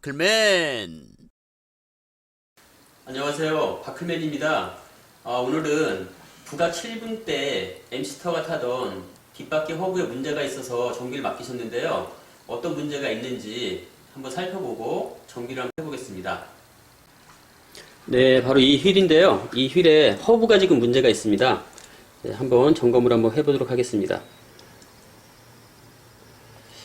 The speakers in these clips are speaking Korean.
바클맨. 안녕하세요, 바클맨입니다. 오늘은 부가 7분 때 MC터가 타던 뒷바퀴 허브에 문제가 있어서 정비를 맡기셨는데요. 어떤 문제가 있는지 한번 살펴보고 정비를 한번 해보겠습니다. 네, 바로 이 휠인데요. 이 휠에 허브가 지금 문제가 있습니다. 네, 한번 점검을 한번 해보도록 하겠습니다.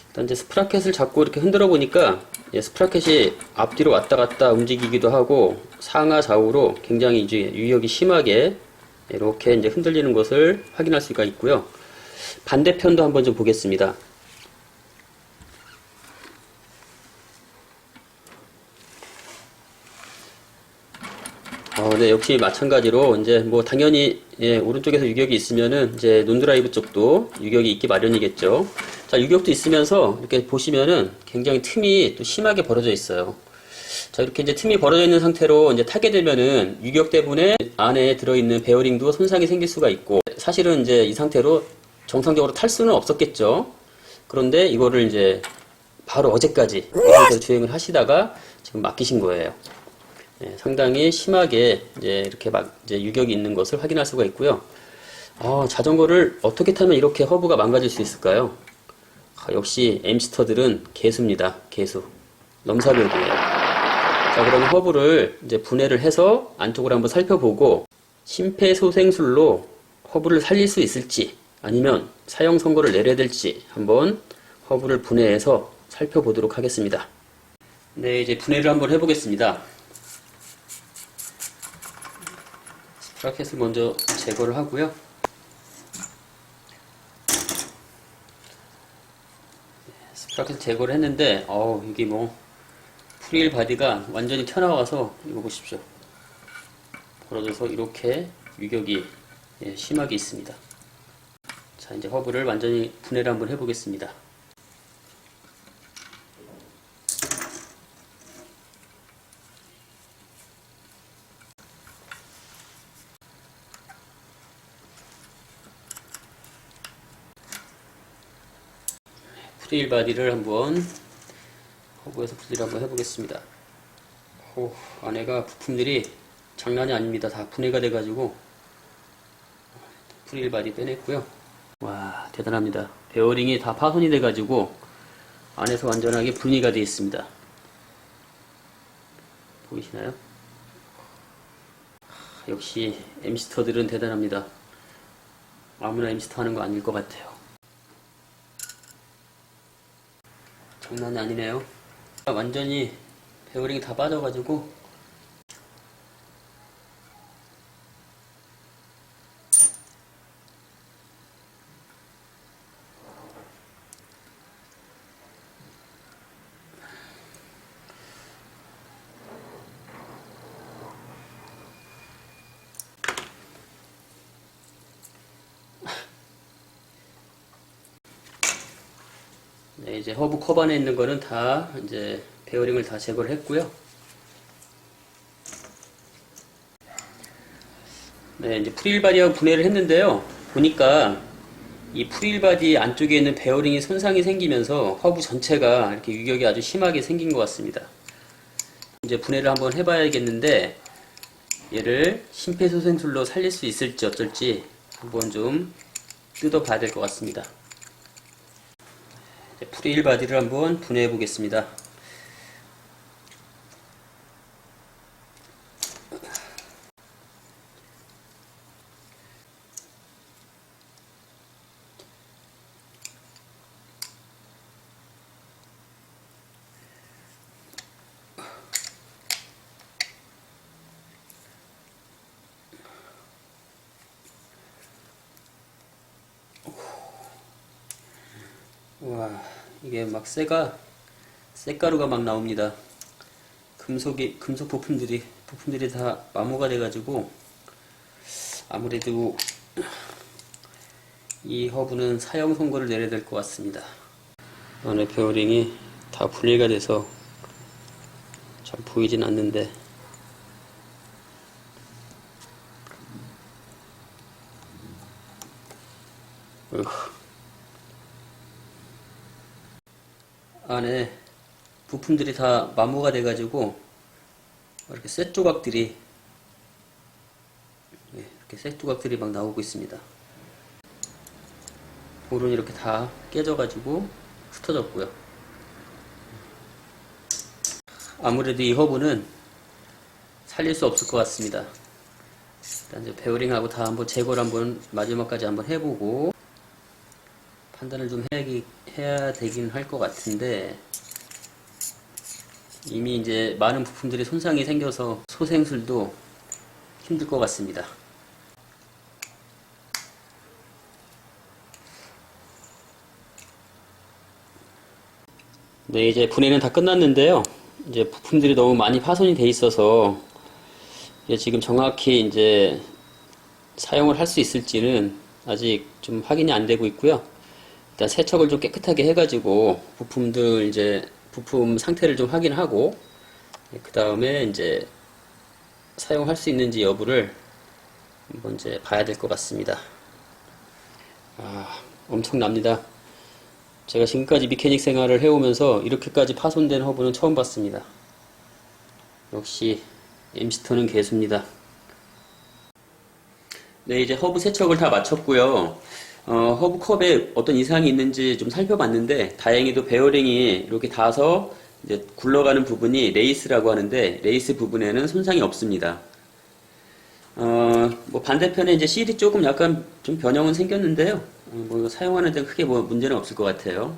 일단 이제 스프라켓을 잡고 이렇게 흔들어 보니까 스프라켓이 앞뒤로 왔다 갔다 움직이기도 하고 상하 좌우로 굉장히 이제 유역이 심하게 이렇게 이제 흔들리는 것을 확인할 수가 있고요. 반대편도 한번 좀 보겠습니다. 네, 역시 마찬가지로 이제 뭐 당연히 오른쪽에서 유격이 있으면은 이제 논드라이브 쪽도 유격이 있기 마련이겠죠. 자, 유격도 있으면서 이렇게 보시면은 굉장히 틈이 또 심하게 벌어져 있어요. 자, 이렇게 이제 틈이 벌어져 있는 상태로 이제 타게 되면은 유격 때문에 안에 들어있는 베어링도 손상이 생길 수가 있고, 사실은 이제 이 상태로 정상적으로 탈 수는 없었겠죠. 그런데 이거를 이제 바로 어제까지 이 상태로 주행을 하시다가 지금 맡기신 거예요. 상당히 심하게 이제 이렇게 막 이제 유격이 있는 것을 확인할 수가 있고요. 자전거를 어떻게 타면 이렇게 허브가 망가질 수 있을까요? 역시 MC터들은 개수입니다. 개수. 넘사벽이에요. 자, 그럼 허브를 이제 분해를 해서 안쪽을 한번 살펴보고 심폐소생술로 허브를 살릴 수 있을지 아니면 사형 선고를 내려야 될지 한번 허브를 분해해서 살펴보도록 하겠습니다. 네, 이제 분해를 한번 해보겠습니다. 스프라켓을 먼저 제거를 하고요. 스프라켓 제거를 했는데 이게 뭐 프릴 바디가 완전히 튀어나와서 이거 보십시오. 벌어져서 이렇게 유격이 심하게 있습니다. 자, 이제 허브를 완전히 분해를 한번 해보겠습니다. 프릴 바디를 한번 허브에서 분리를 한번 해보겠습니다. 안에가 부품들이 장난이 아닙니다. 다 분해가 돼가지고 프릴 바디 빼냈고요. 와, 대단합니다. 베어링이 다 파손이 돼가지고 안에서 완전하게 분리가 되어 있습니다. 보이시나요? 역시 MC터들은 대단합니다. 아무나 MC터 하는 거 아닐 것 같아요. 장난이 아니네요. 완전히 베어링이 다 빠져가지고 네, 이제 허브 컵 안에 있는 거는 다 이제 베어링을 다 제거를 했고요. 네, 이제 프릴바디하고 분해를 했는데요. 보니까 이 프릴바디 안쪽에 있는 베어링이 손상이 생기면서 허브 전체가 이렇게 유격이 아주 심하게 생긴 것 같습니다. 이제 분해를 한번 해봐야겠는데 얘를 심폐소생술로 살릴 수 있을지 어쩔지 한번 좀 뜯어봐야 될 것 같습니다. 프릴 바디를 한번 분해해 보겠습니다. 와, 이게 막 쇳가루가 막 나옵니다. 금속 부품들이 다 마모가 돼가지고 아무래도 이 허브는 사형 선고를 내려야 될 것 같습니다. 안에 베어링이 다 분리가 돼서 잘 보이진 않는데 안에 부품들이 다 마모가 돼가지고 이렇게 쇠 조각들이 이렇게 쇠 조각들이 막 나오고 있습니다. 볼은 이렇게 다 깨져가지고 흩어졌고요. 아무래도 이 허브는 살릴 수 없을 것 같습니다. 일단 이제 베어링하고 다 한번 제거를 한번 마지막까지 한번 해보고 판단을 좀 해야 되긴 할 것 같은데, 이미 이제 많은 부품들이 손상이 생겨서 소생술도 힘들 것 같습니다. 네, 이제 분해는 다 끝났는데요. 이제 부품들이 너무 많이 파손이 돼 있어서 이제 지금 정확히 이제 사용을 할 수 있을지는 아직 좀 확인이 안 되고 있고요. 일단 세척을 좀 깨끗하게 해가지고 부품들 이제 부품 상태를 좀 확인하고 그 다음에 이제 사용할 수 있는지 여부를 한번 이제 봐야 될 것 같습니다. 엄청납니다. 제가 지금까지 미케닉 생활을 해오면서 이렇게까지 파손된 허브는 처음 봤습니다. 역시 MC터는 개수입니다. 네, 이제 허브 세척을 다 마쳤고요. 허브 컵에 어떤 이상이 있는지 좀 살펴봤는데, 다행히도 베어링이 이렇게 닿아서 이제 굴러가는 부분이 레이스라고 하는데, 레이스 부분에는 손상이 없습니다. 뭐 반대편에 이제 실이 조금 약간 좀 변형은 생겼는데요. 뭐 사용하는 데 크게 뭐 문제는 없을 것 같아요.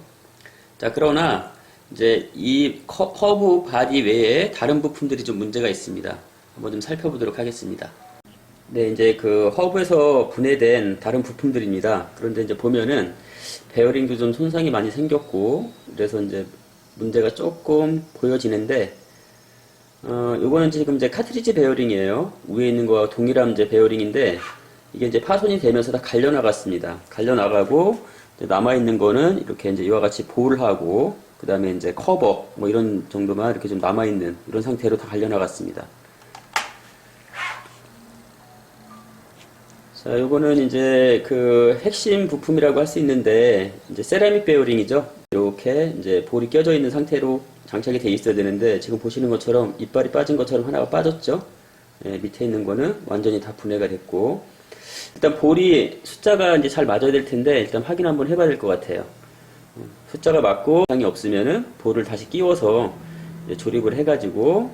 자, 그러나 이제 이 허브 바디 외에 다른 부품들이 좀 문제가 있습니다. 한번 좀 살펴보도록 하겠습니다. 네, 이제 그 허브에서 분해된 다른 부품들입니다. 그런데 이제 보면은 베어링도 좀 손상이 많이 생겼고, 그래서 이제 문제가 조금 보여지는데, 요거는 지금 이제 카트리지 베어링이에요. 위에 있는 거와 동일한 이제 베어링인데, 이게 이제 파손이 되면서 다 갈려나갔습니다. 갈려나가고, 남아있는 거는 이렇게 이제 이와 같이 볼하고, 그 다음에 이제 커버, 뭐 이런 정도만 이렇게 좀 남아있는 이런 상태로 다 갈려나갔습니다. 자, 요거는 이제 그 핵심 부품이라고 할 수 있는데, 이제 세라믹 베어링이죠. 이렇게 이제 볼이 껴져 있는 상태로 장착이 돼 있어야 되는데, 지금 보시는 것처럼 이빨이 빠진 것처럼 하나가 빠졌죠. 예, 밑에 있는 거는 완전히 다 분해가 됐고, 일단 볼이 숫자가 이제 잘 맞아야 될 텐데, 일단 확인 한번 해봐야 될 것 같아요. 숫자가 맞고 이상이 없으면은 볼을 다시 끼워서 이제 조립을 해가지고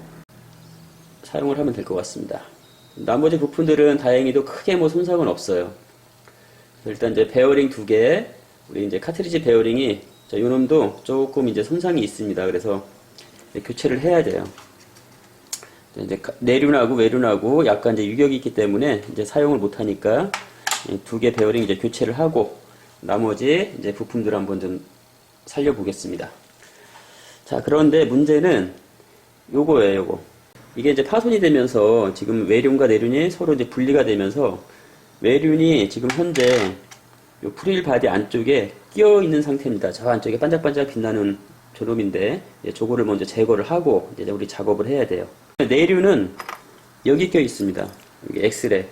사용을 하면 될 것 같습니다. 나머지 부품들은 다행히도 크게 뭐 손상은 없어요. 일단 이제 베어링 두 개, 우리 이제 카트리지 베어링이, 자, 요 놈도 조금 이제 손상이 있습니다. 그래서 교체를 해야 돼요. 이제 내륜하고 외륜하고 약간 이제 유격이 있기 때문에 이제 사용을 못 하니까 두 개 베어링 이제 교체를 하고, 나머지 이제 부품들 한번 좀 살려보겠습니다. 자, 그런데 문제는 요거예요, 요거. 이게 이제 파손이 되면서 지금 외륜과 내륜이 서로 이제 분리가 되면서, 외륜이 지금 현재 요 프릴 바디 안쪽에 끼어 있는 상태입니다. 저 안쪽에 반짝반짝 빛나는 저놈인데, 저거를 먼저 제거를 하고 이제 우리 작업을 해야 돼요. 내륜은 여기 껴 있습니다. 이게 엑스레이.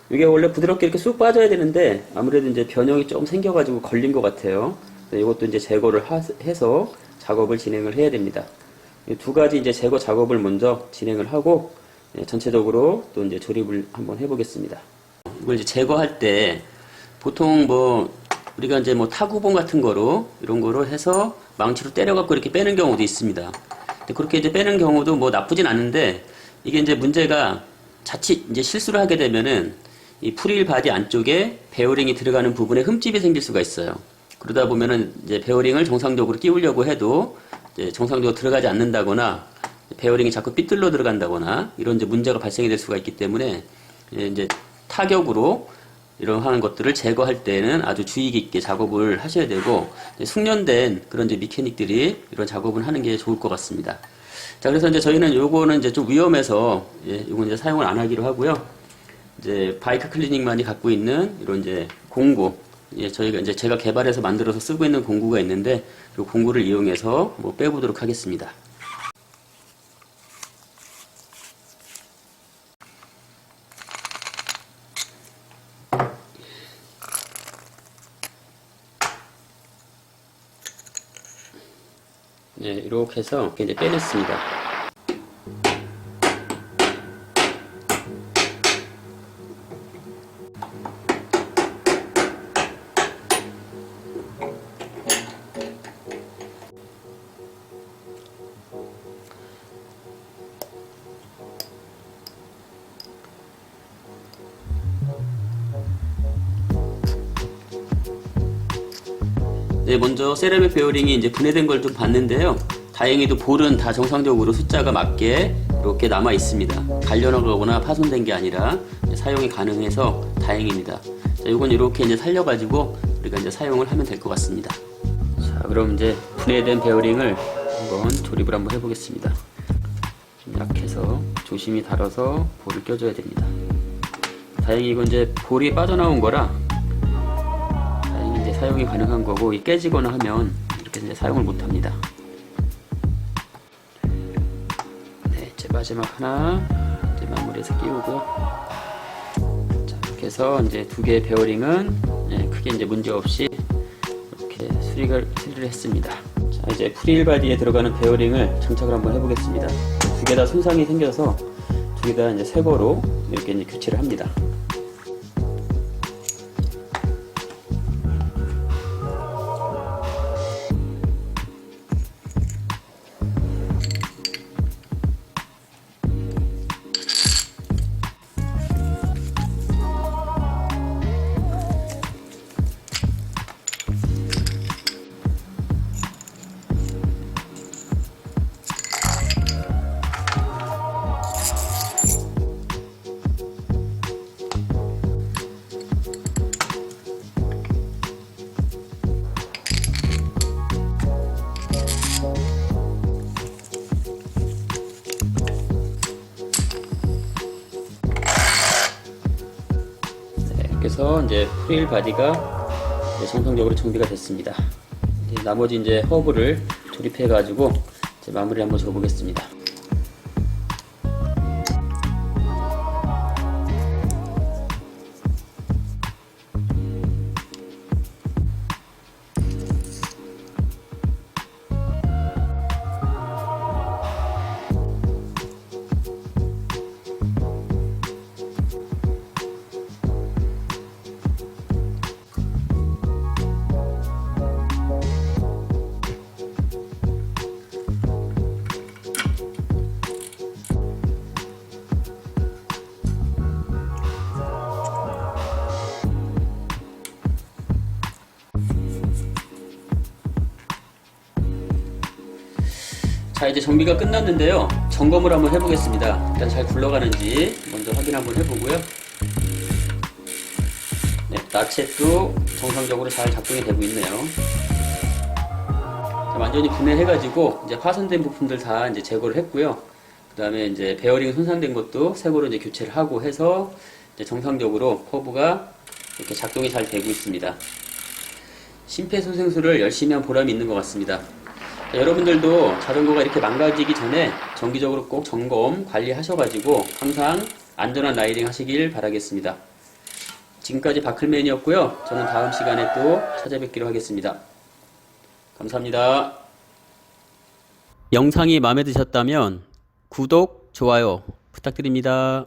이게 원래 부드럽게 이렇게 쑥 빠져야 되는데 아무래도 이제 변형이 좀 생겨가지고 걸린 것 같아요. 이것도 이제 제거를 해서 작업을 진행을 해야 됩니다. 이 두 가지 이제 제거 작업을 먼저 진행을 하고, 전체적으로 또 이제 조립을 한번 해보겠습니다. 이걸 이제 제거할 때 보통 뭐 우리가 이제 뭐 타구봉 같은 거로 이런 거로 해서 망치로 때려갖고 이렇게 빼는 경우도 있습니다. 근데 그렇게 이제 빼는 경우도 뭐 나쁘진 않은데, 이게 이제 문제가 자칫 이제 실수를 하게 되면은 이 프릴 바디 안쪽에 베어링이 들어가는 부분에 흠집이 생길 수가 있어요. 그러다 보면은 이제 베어링을 정상적으로 끼우려고 해도 이제 정상적으로 들어가지 않는다거나, 베어링이 자꾸 삐뚤러 들어간다거나, 이런 이제 문제가 발생이 될 수가 있기 때문에 이제 타격으로 이러한 것들을 제거할 때는 아주 주의 깊게 작업을 하셔야 되고, 숙련된 그런 이제 미케닉들이 이런 작업을 하는 게 좋을 것 같습니다. 자, 그래서 이제 저희는 요거는 이제 좀 위험해서, 요건 이제 사용을 안 하기로 하고요. 이제 바이크 클리닉만이 갖고 있는 이런 이제 공구, 저희가 이제 제가 개발해서 만들어서 쓰고 있는 공구가 있는데, 이 공구를 이용해서 뭐 빼보도록 하겠습니다. 이렇게 해서 이렇게 이제 빼냈습니다. 먼저 세라믹 베어링이 이제 분해된 걸 좀 봤는데요. 다행히도 볼은 다 정상적으로 숫자가 맞게 이렇게 남아 있습니다. 갈려나가거나 파손된 게 아니라 사용이 가능해서 다행입니다. 자, 이건 이렇게 이제 살려가지고 우리가 이제 사용을 하면 될 것 같습니다. 자, 그럼 이제 분해된 베어링을 한번 조립을 한번 해보겠습니다. 좀 약해서 조심히 달아서 볼을 껴줘야 됩니다. 다행히 이건 이제 볼이 빠져나온 거라 이제 사용이 가능한 거고, 깨지거나 하면 이렇게 이제 사용을 못 합니다. 네, 이제 마지막 하나 이제 마무리해서 끼우고, 자, 이렇게 해서 이제 두 개의 베어링은 크게 이제 문제 없이 이렇게 수리를 했습니다. 자, 이제 프릴 바디에 들어가는 베어링을 장착을 한번 해보겠습니다. 두 개 다 손상이 생겨서 두 개 다 이제 새 거로 이렇게 이제 교체를 합니다. 그래서 이제 프릴 바디가 정상적으로 정비가 됐습니다. 나머지 이제 허브를 조립해 가지고 마무리 한번 줘 보겠습니다. 자, 이제 정비가 끝났는데요. 점검을 한번 해보겠습니다. 일단 잘 굴러가는지 먼저 확인 한번 해보고요. 네, 나쳇도 정상적으로 잘 작동이 되고 있네요. 자, 완전히 분해해가지고 이제 파손된 부품들 다 이제 제거를 했고요. 그 다음에 이제 베어링 손상된 것도 새거로 이제 교체를 하고 해서 이제 정상적으로 허브가 이렇게 작동이 잘 되고 있습니다. 심폐소생술을 열심히 한 보람이 있는 것 같습니다. 여러분들도 자전거가 이렇게 망가지기 전에 정기적으로 꼭 점검 관리하셔가지고 항상 안전한 라이딩 하시길 바라겠습니다. 지금까지 바클맨이었고요. 저는 다음 시간에 또 찾아뵙기로 하겠습니다. 감사합니다. 영상이 마음에 드셨다면 구독, 좋아요 부탁드립니다.